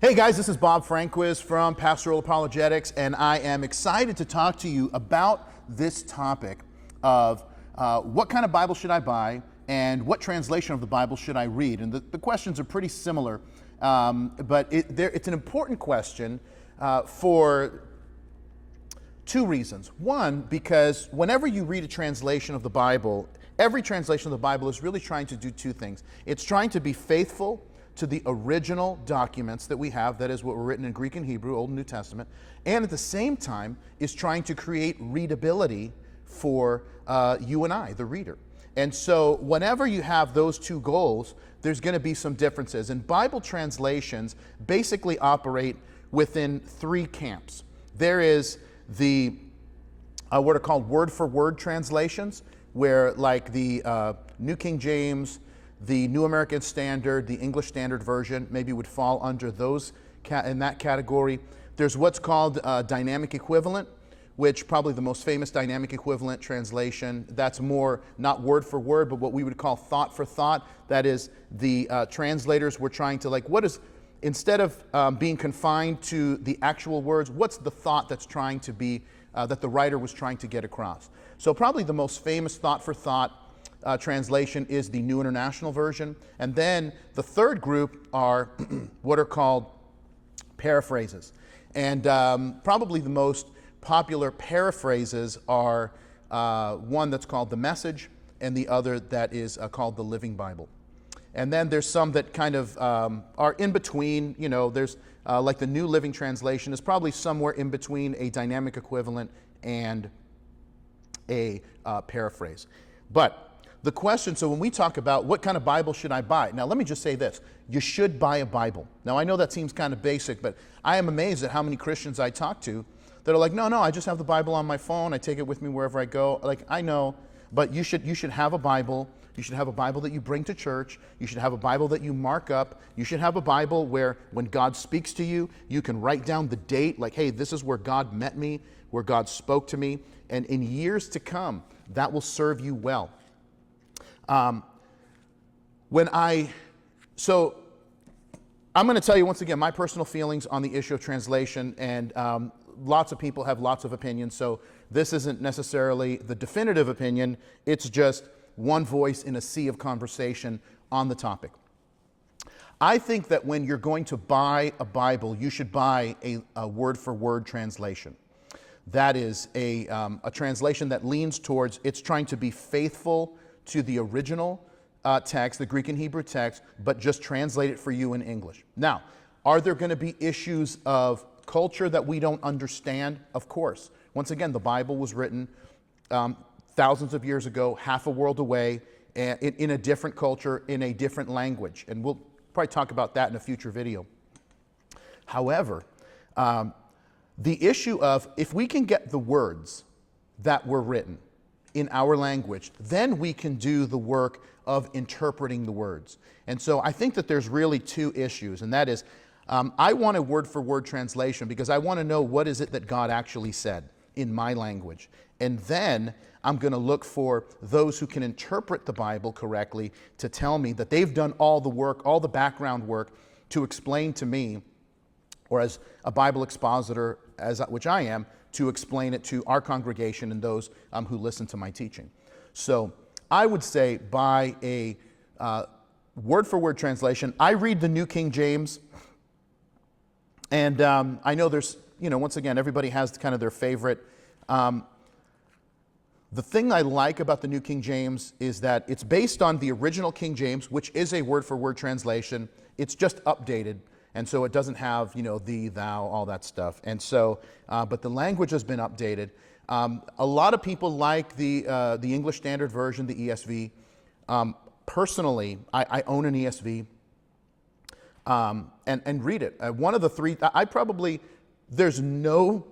Hey guys, this is Bob Franquist from Pastoral Apologetics, and I am excited to talk to you about this topic of what kind of Bible should I buy and what translation of the Bible should I read. And the questions are pretty similar, but it's an important question for two reasons. One, because whenever you read a translation of the Bible, every translation of the Bible is really trying to do two things. It's trying to be faithful to the original documents that we have, that is what were written in Greek and Hebrew, Old and New Testament, and at the same time is trying to create readability for you and I, the reader. And so whenever you have those two goals, there's going to be some differences. And Bible translations basically operate within three camps. There is the what are called word-for-word translations, where like the New King James, the New American Standard, the English Standard Version maybe would fall under those in that category. There's what's called dynamic equivalent, which probably the most famous dynamic equivalent translation. That's more not word for word, but what we would call thought for thought. That is, the translators were trying to instead of being confined to the actual words, what's the thought that's trying to be, that the writer was trying to get across. So probably the most famous thought for thought translation is the New International Version. And then the third group are what are called paraphrases. And probably the most popular paraphrases are one that's called the Message and the other that is called the Living Bible. And then there's some that kind of are in between. You know, there's like the New Living Translation is probably somewhere in between a dynamic equivalent and a paraphrase. But the question, so when we talk about what kind of Bible should I buy, now let me just say this, you should buy a Bible. Now I know that seems kind of basic, but I am amazed at how many Christians I talk to that are like, no, I just have the Bible on my phone, I take it with me wherever I go. Like, I know, but you should have a Bible. You should have a Bible that you bring to church. You should have a Bible that you mark up. You should have a Bible where when God speaks to you, you can write down the date, like, hey, this is where God met me, where God spoke to me, and in years to come, that will serve you well. So I'm going to tell you once again my personal feelings on the issue of translation, and lots of people have lots of opinions, so this isn't necessarily the definitive opinion, it's just one voice in a sea of conversation on the topic. I think that when you're going to buy a Bible, you should buy a word-for-word translation. That is a translation that leans towards, it's trying to be faithful to the original text, the Greek and Hebrew text, but just translate it for you in English. Now, are there going to be issues of culture that we don't understand? Of course. Once again, the Bible was written thousands of years ago, half a world away, in a different culture, in a different language. And we'll probably talk about that in a future video. However, the issue of if we can get the words that were written in our language, then we can do the work of interpreting the words. And so I think that there's really two issues, and that is, I want a word-for-word translation because I want to know what is it that God actually said in my language. And then I'm going to look for those who can interpret the Bible correctly to tell me that they've done all the work, all the background work to explain to me, or as a Bible expositor, which I am, to explain it to our congregation and those who listen to my teaching. So I would say buy a word-for-word translation. I read the New King James, and I know there's, once again, everybody has kind of their favorite. The thing I like about the New King James is that it's based on the original King James, which is a word-for-word translation. It's just updated. And so it doesn't have, thee, thou, all that stuff. And so, but the language has been updated. A lot of people like the English Standard Version, the ESV. Personally, I own an ESV and read it. One of the three, there's no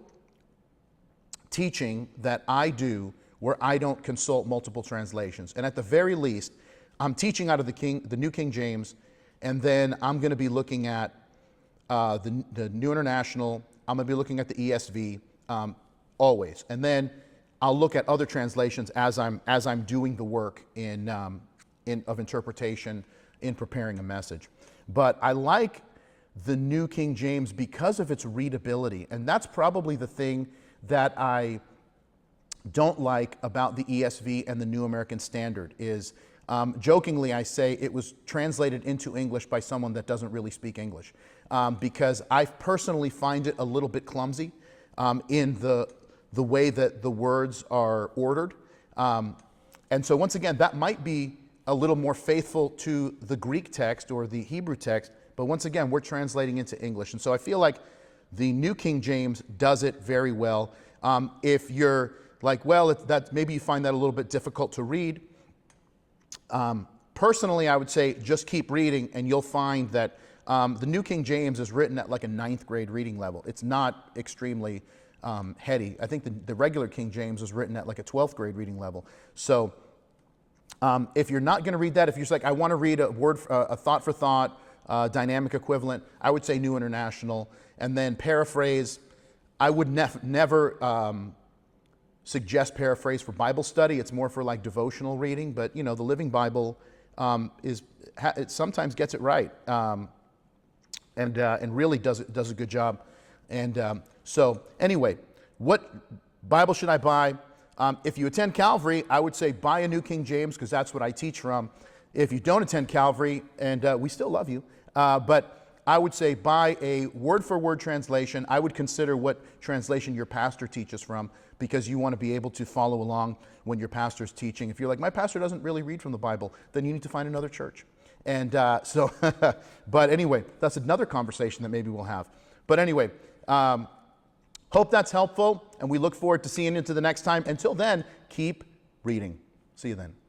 teaching that I do where I don't consult multiple translations. And at the very least, I'm teaching out of the New King James, and then I'm going to be looking at the New International. I'm going to be looking at the ESV always, and then I'll look at other translations as I'm doing the work of interpretation in preparing a message. But I like the New King James because of its readability. And that's probably the thing that I don't like about the ESV and the New American Standard is, jokingly I say it was translated into English by someone that doesn't really speak English, because I personally find it a little bit clumsy in the way that the words are ordered. And so once again, that might be a little more faithful to the Greek text or the Hebrew text, but once again, we're translating into English. And so I feel like the New King James does it very well. If you're like, well, maybe you find that a little bit difficult to read, personally, I would say just keep reading and you'll find that the New King James is written at like a 9th grade reading level. It's not extremely heady. I think the regular King James is written at like a 12th grade reading level. So if you're not going to read that, if you're just like, I want to read a thought for thought, dynamic equivalent, I would say New International. And then paraphrase, I would never suggest paraphrase for Bible study. It's more for like devotional reading. But you know, the Living Bible it sometimes gets it right, and really does a good job. And so anyway, what Bible should I buy? If you attend Calvary, I would say buy a New King James because that's what I teach from. If you don't attend Calvary, and we still love you, but I would say buy a word-for-word translation. I would consider what translation your pastor teaches from because you want to be able to follow along when your pastor's teaching. If you're like, my pastor doesn't really read from the Bible, then you need to find another church. And but anyway, that's another conversation that maybe we'll have. But anyway, hope that's helpful, and we look forward to seeing you to the next time. Until then, keep reading. See you then.